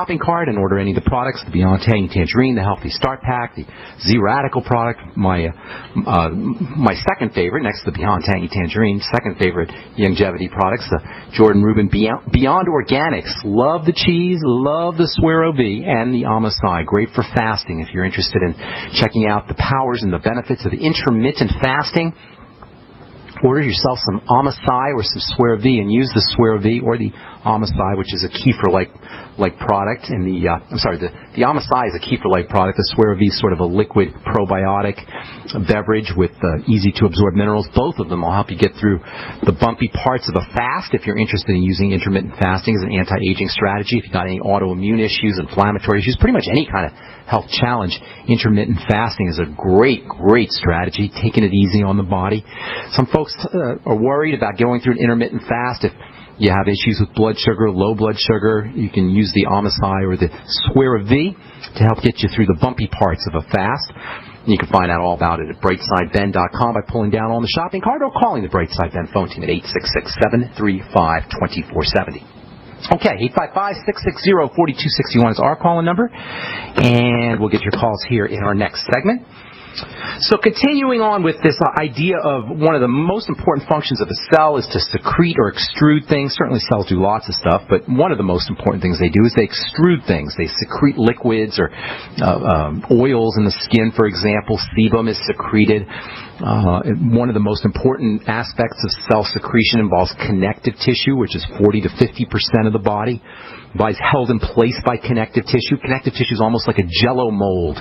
shopping cart and order any of the products, the Beyond Tangy Tangerine, the Healthy Start Pack, the Z-Radical product, my second favorite, next to the Beyond Tangy Tangerine, second favorite longevity products, the Jordan Rubin Beyond Organics. Love the cheese, love the Suero V, and the Amasai. Great for fasting if you're interested in checking out the powers and the benefits of the intermittent fasting. Order yourself some Amasai or some Suero V and use the Suero V or the Amasai, which is a kefir-like product. And the Amasai is a kefir-like product. The Suero V is sort of a liquid probiotic beverage with easy-to-absorb minerals. Both of them will help you get through the bumpy parts of a fast if you're interested in using intermittent fasting as an anti-aging strategy. If you've got any autoimmune issues, inflammatory issues, pretty much any kind of health challenge, intermittent fasting is a great strategy, taking it easy on the body. Some folks are worried about going through an intermittent fast. If you have issues with blood sugar, low blood sugar, you can use the Amasai or the Suero V to help get you through the bumpy parts of a fast. You can find out all about it at brightsideben.com by pulling down on the shopping cart or calling the Brightside Ben phone team at 866-735-2470. Okay, 855-660-4261 is our call-in number, and we'll get your calls here in our next segment. So continuing on with this idea of one of the most important functions of a cell is to secrete or extrude things. Certainly cells do lots of stuff, but one of the most important things they do is they extrude things. They secrete liquids or oils in the skin, for example. Sebum is secreted. One of the most important aspects of cell secretion involves connective tissue, which is 40 to 50% of the body. The body's held in place by connective tissue. Connective tissue is almost like a Jell-O mold.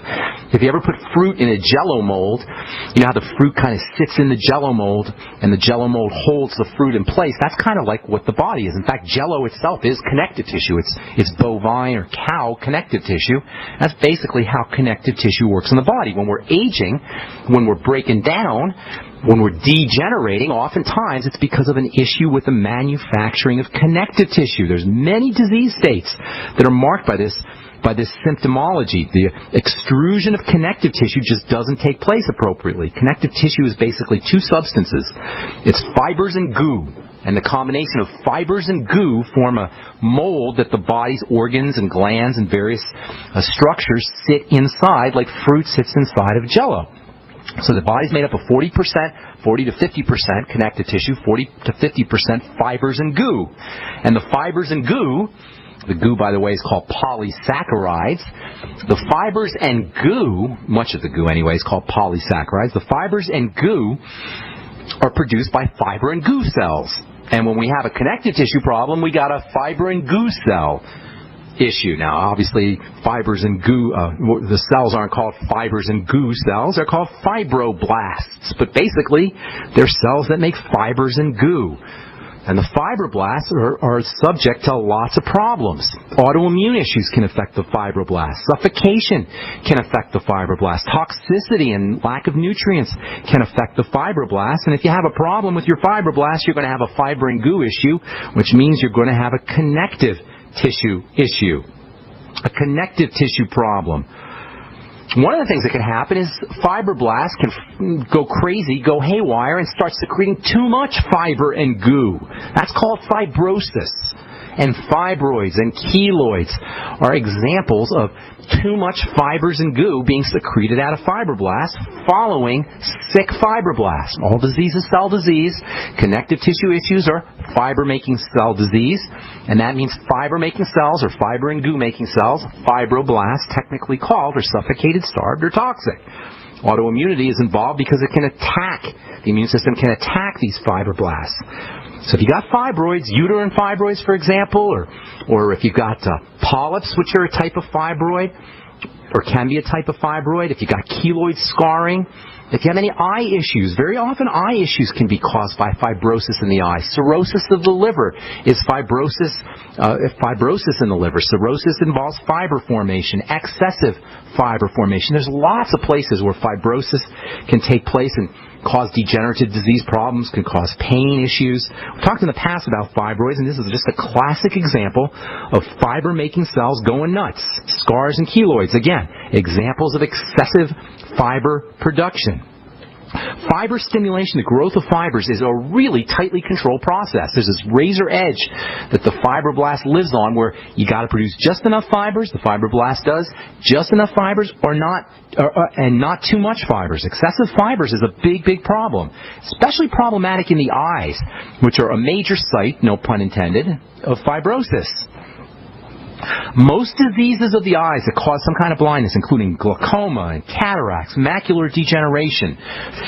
If you ever put fruit in a Jell-O mold, you know how the fruit kind of sits in the Jell-O mold, and the Jell-O mold holds the fruit in place. That's kind of like what the body is. In fact, Jell-O itself is connective tissue. It's bovine or cow connective tissue. That's basically how connective tissue works in the body. When we're aging, when we're breaking down, when we're degenerating, oftentimes it's because of an issue with the manufacturing of connective tissue. There's many disease states that are marked by this symptomology. The extrusion of connective tissue just doesn't take place appropriately. Connective tissue is basically two substances. It's fibers and goo. And the combination of fibers and goo form a mold that the body's organs and glands and various structures sit inside, like fruit sits inside of Jell-O. So the body's made up of 40% to 50% connective tissue, 40 to 50% fibers and goo. And the fibers and goo, the goo, by the way, is called polysaccharides. The fibers and goo, much of the goo anyway, is called polysaccharides. The fibers and goo are produced by fiber and goo cells. And when we have a connective tissue problem, we got a fiber and goo cell issue. Now, obviously, fibers and goo, the cells aren't called fibers and goo cells. They're called fibroblasts. But basically, they're cells that make fibers and goo. And the fibroblasts are subject to lots of problems. Autoimmune issues can affect the fibroblasts. Suffocation can affect the fibroblasts. Toxicity and lack of nutrients can affect the fibroblasts. And if you have a problem with your fibroblasts, you're going to have a fiber and goo issue, which means you're going to have a connective tissue issue, a connective tissue problem. One of the things that can happen is fibroblasts can go crazy, go haywire, and start secreting too much fiber and goo. That's called fibrosis. And fibroids and keloids are examples of too much fibers and goo being secreted out of fibroblasts following sick fibroblasts. All disease is cell disease. Connective tissue issues are fiber-making cell disease. And that means fiber-making cells or fiber and goo-making cells, fibroblasts, technically called, are suffocated, starved, or toxic. Autoimmunity is involved because it can attack, the immune system can attack these fibroblasts. So if you got fibroids, uterine fibroids, for example, or if you've got polyps, which are a type of fibroid, or can be a type of fibroid, if you've got keloid scarring, if you have any eye issues, very often eye issues can be caused by fibrosis in the eye. Cirrhosis of the liver is fibrosis in the liver. Cirrhosis involves fiber formation, excessive fiber formation. There's lots of places where fibrosis can take place and cause degenerative disease problems, can cause pain issues. We talked in the past about fibroids, and this is just a classic example of fiber-making cells going nuts. Scars and keloids, again, examples of excessive fiber production. fiber stimulation, the growth of fibers, is a really tightly controlled process. There's this razor edge that the fibroblast lives on where you got to produce just enough fibers, the fibroblast does, just enough fibers or not, and not too much fibers. Excessive fibers is a big, big problem, especially problematic in the eyes, which are a major site, no pun intended, of fibrosis. Most diseases of the eyes that cause some kind of blindness, including glaucoma and cataracts, macular degeneration,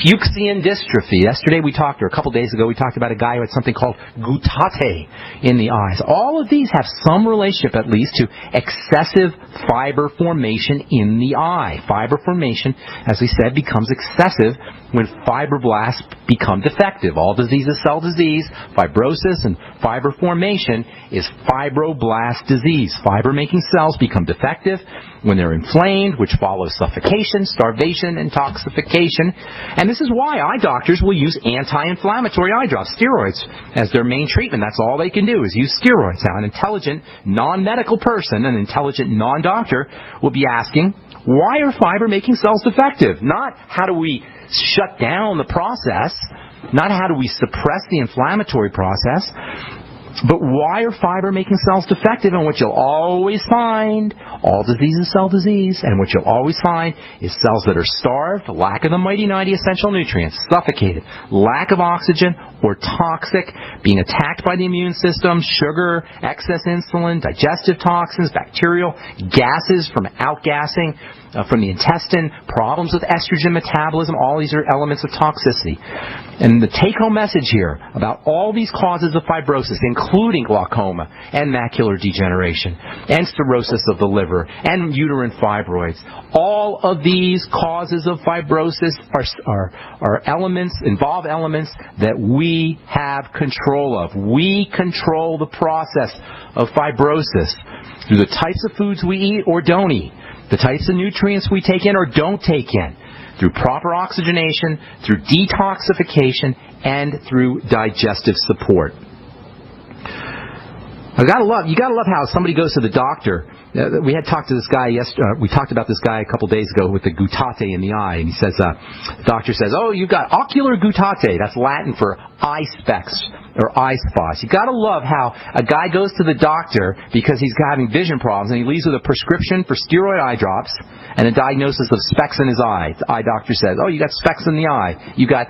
Fuchsian dystrophy. Yesterday or a couple days ago, we talked about a guy who had something called goutate in the eyes. All of these have some relationship, at least, to excessive fiber formation in the eye. Fiber formation, as we said, becomes excessive when fibroblasts become defective. All disease is cell disease. Fibrosis and fiber formation is fibroblast disease. Fiber-making cells become defective when they're inflamed, which follows suffocation, starvation, and toxification. And this is why eye doctors will use anti-inflammatory eye drops, steroids, as their main treatment. That's all they can do is use steroids. Now, an intelligent, non-medical person, an intelligent non-doctor, will be asking, why are fiber-making cells defective? Not how do we shut down the process, not how do we suppress the inflammatory process, but why are fiber-making cells defective? And what you'll always find, all disease is cell disease, and what you'll always find is cells that are starved, lack of the mighty 90 essential nutrients, suffocated, lack of oxygen, or toxic, being attacked by the immune system, sugar, excess insulin, digestive toxins, bacterial, gases from outgassing, from the intestine, problems with estrogen metabolism. All these are elements of toxicity. And the take-home message here about all these causes of fibrosis, including glaucoma and macular degeneration and cirrhosis of the liver and uterine fibroids, all of these causes of fibrosis are elements, involve elements that we have control of. We control the process of fibrosis through the types of foods we eat or don't eat, the types of nutrients we take in or don't take in, through proper oxygenation, through detoxification, and through digestive support. You gotta love how somebody goes to the doctor. We had talked to this guy we talked about this guy a couple days ago with the goutate in the eye, and he says, the doctor says, "Oh, you've got ocular goutate." That's Latin for eye specks or eye spots. You gotta love how a guy goes to the doctor because he's having vision problems, and he leaves with a prescription for steroid eye drops and a diagnosis of specks in his eye. The eye doctor says, "Oh, you got specks in the eye. You got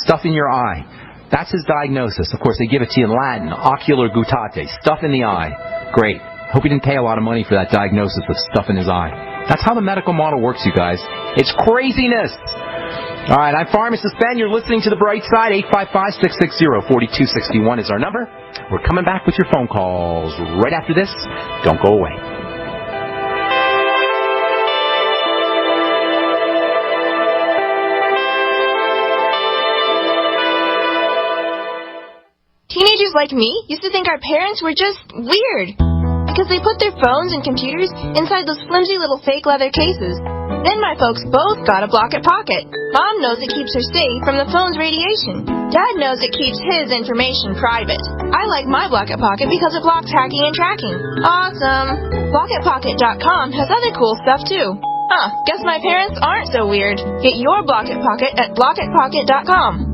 stuff in your eye." That's his diagnosis. Of course, they give it to you in Latin, ocular goutate, stuff in the eye. Great. Hope he didn't pay a lot of money for that diagnosis with stuff in his eye. That's how the medical model works, you guys. It's craziness. All right, I'm Pharmacist Ben. You're listening to The Bright Side. 855-660-4261 is our number. We're coming back with your phone calls right after this. Don't go away. Teenagers like me used to think our parents were just weird because they put their phones and computers inside those flimsy little fake leather cases. Then my folks both got a Block-It Pocket. Mom knows it keeps her safe from the phone's radiation. Dad knows it keeps his information private. I like my Block-It Pocket because it blocks hacking and tracking. Awesome! BlockItPocket.com has other cool stuff too. Guess my parents aren't so weird. Get your Block-It Pocket at BlockItPocket.com.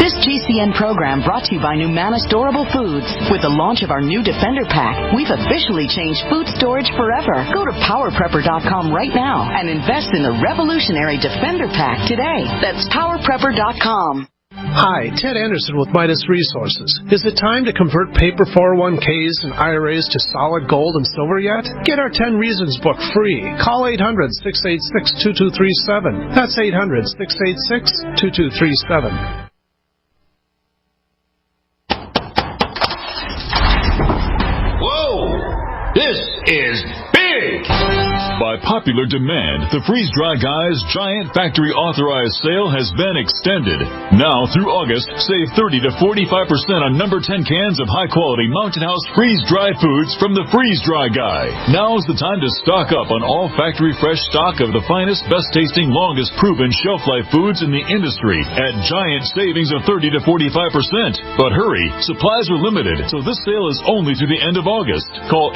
This GCN program brought to you by Numanna Storable Foods. With the launch of our new Defender Pack, we've officially changed food storage forever. Go to PowerPrepper.com right now and invest in the revolutionary Defender Pack today. That's PowerPrepper.com. Hi, Ted Anderson with Midas Resources. Is it time to convert paper 401ks and IRAs to solid gold and silver yet? Get our 10 Reasons book free. Call 800-686-2237. That's 800-686-2237. This is big! By popular demand, the Freeze Dry Guy's giant factory authorized sale has been extended. Now through August, save 30 to 45% on number 10 cans of high-quality Mountain House freeze-dry foods from the Freeze Dry Guy. Now's the time to stock up on all factory fresh stock of the finest, best-tasting, longest-proven shelf-life foods in the industry at giant savings of 30 to 45%. But hurry, supplies are limited, so this sale is only through the end of August. Call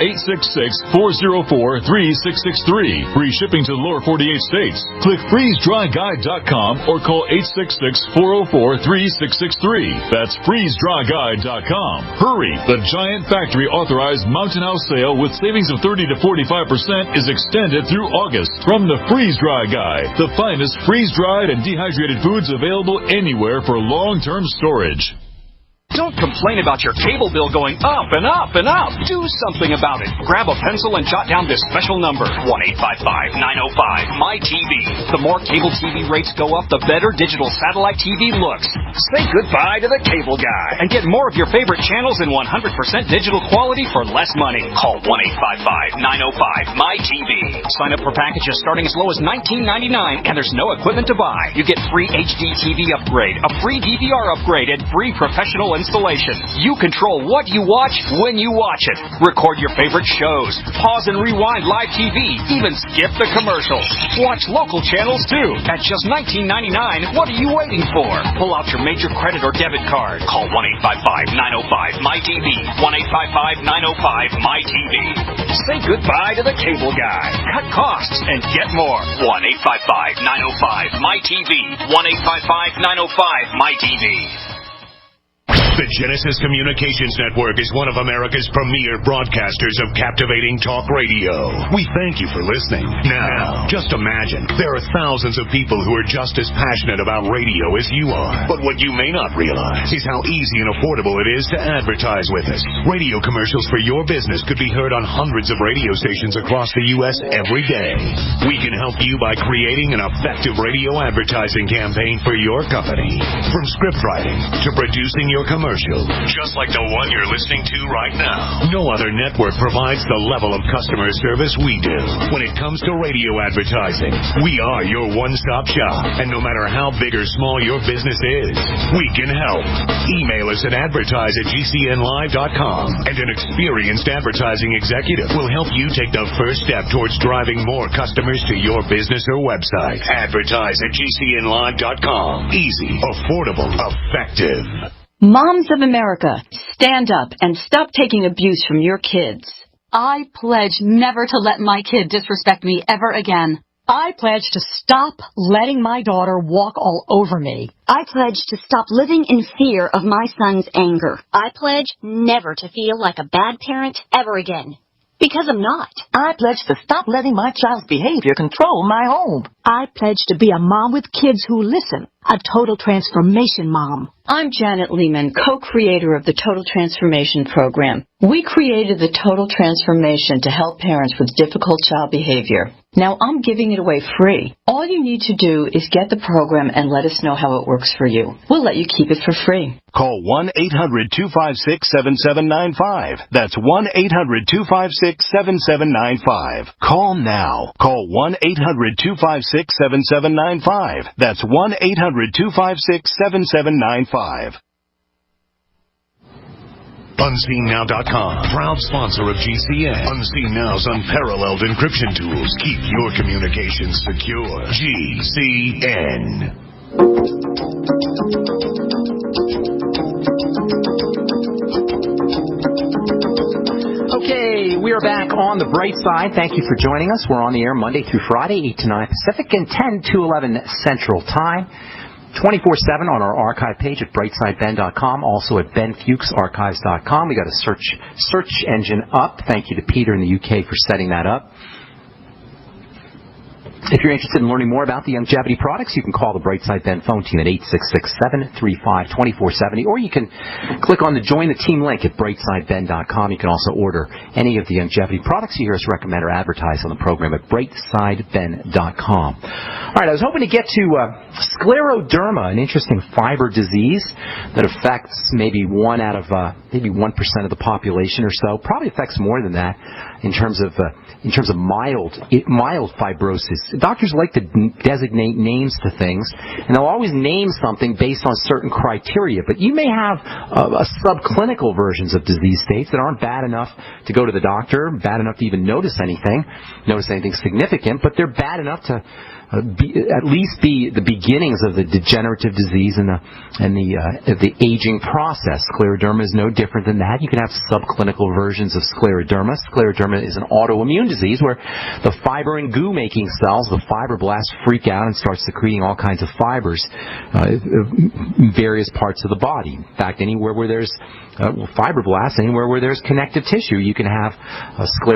866-404-3662 3663. Free shipping to the lower 48 states. Click freezedryguide.com or call 866-404-3663. That's freezedryguide.com. Hurry! The Giant Factory authorized Mountain House sale with savings of 30 to 45% is extended through August. From the Freeze Dry Guide, the finest freeze-dried and dehydrated foods available anywhere for long-term storage. Don't complain about your cable bill going up and up and up. Do something about it. Grab a pencil and jot down this special number, 1-855-905-MY-TV. The more cable TV rates go up, the better digital satellite TV looks. Say goodbye to the cable guy and get more of your favorite channels in 100% digital quality for less money. Call 1-855-905-MY-TV. Sign up for packages starting as low as $19.99, and there's no equipment to buy. You get free HD TV upgrade, a free DVR upgrade, and free professional installation. You control what you watch when you watch it. Record your favorite shows. Pause and rewind live TV. Even skip the commercials. Watch local channels too. At just $19.99, what are you waiting for? Pull out your major credit or debit card. Call 1-855-905-MY-TV. 1-855-905-MY-TV. Say goodbye to the cable guy. Cut costs and get more. 1-855-905-MY-TV. 1-855-905-MY-TV. The Genesis Communications Network is one of America's premier broadcasters of captivating talk radio. We thank you for listening. Now, just imagine, there are thousands of people who are just as passionate about radio as you are. But what you may not realize is how easy and affordable it is to advertise with us. Radio commercials for your business could be heard on hundreds of radio stations across the U.S. every day. We can help you by creating an effective radio advertising campaign for your company. From script writing to producing your commercial, just like the one you're listening to right now. No other network provides the level of customer service we do. When it comes to radio advertising, we are your one-stop shop. And no matter how big or small your business is, we can help. Email us at advertise@gcnlive.com, and an experienced advertising executive will help you take the first step towards driving more customers to your business or website. Advertise@gcnlive.com. Easy, affordable, effective. Moms of America, stand up and stop taking abuse from your kids. I pledge never to let my kid disrespect me ever again. I pledge to stop letting my daughter walk all over me. I pledge to stop living in fear of my son's anger. I pledge never to feel like a bad parent ever again. Because I'm not. I pledge to stop letting my child's behavior control my home. I pledge to be a mom with kids who listen, a total transformation mom. I'm Janet Lehman, co-creator of the Total Transformation Program. We created the Total Transformation to help parents with difficult child behavior. Now I'm giving it away free. All you need to do is get the program and let us know how it works for you. We'll let you keep it for free. Call 1-800-256-7795. That's 1-800-256-7795. Call now. Call 1-800-256-7795. That's 1-800-256-7795. UnseenNow.com, proud sponsor of GCN. Unseen Now's unparalleled encryption tools keep your communications secure. GCN. Okay, we are back on the bright side. Thank you for joining us. We're on the air Monday through Friday, 8 to 9 Pacific and 10 to 11 Central Time. 24/7 on our archive page at brightsideben.com, also at benfuchsarchives.com. We got a search engine up. Thank you to Peter in the UK for setting that up. If you're interested in learning more about the longevity products, you can call the Brightside Ben phone team at 866-735-2470, or you can click on the Join the Team link at brightsideben.com. You can also order any of the longevity products you hear us recommend or advertise on the program at brightsideben.com. All right, I was hoping to get to scleroderma, an interesting fiber disease that affects maybe 1% of the population or so. Probably affects more than that in terms of mild fibrosis doctors like to designate names to things, and they'll always name something based on certain criteria. But you may have subclinical versions of disease states that aren't bad enough to go to the doctor, bad enough to even notice anything significant, but they're bad enough to at least be the beginnings of the degenerative disease and the aging process. Scleroderma is no different than that. You can have subclinical versions of scleroderma. Scleroderma is an autoimmune disease where the fiber and goo-making cells, the fibroblasts, freak out and start secreting all kinds of fibers in various parts of the body. In fact, anywhere where there's fibroblasts, anywhere where there's connective tissue, you can have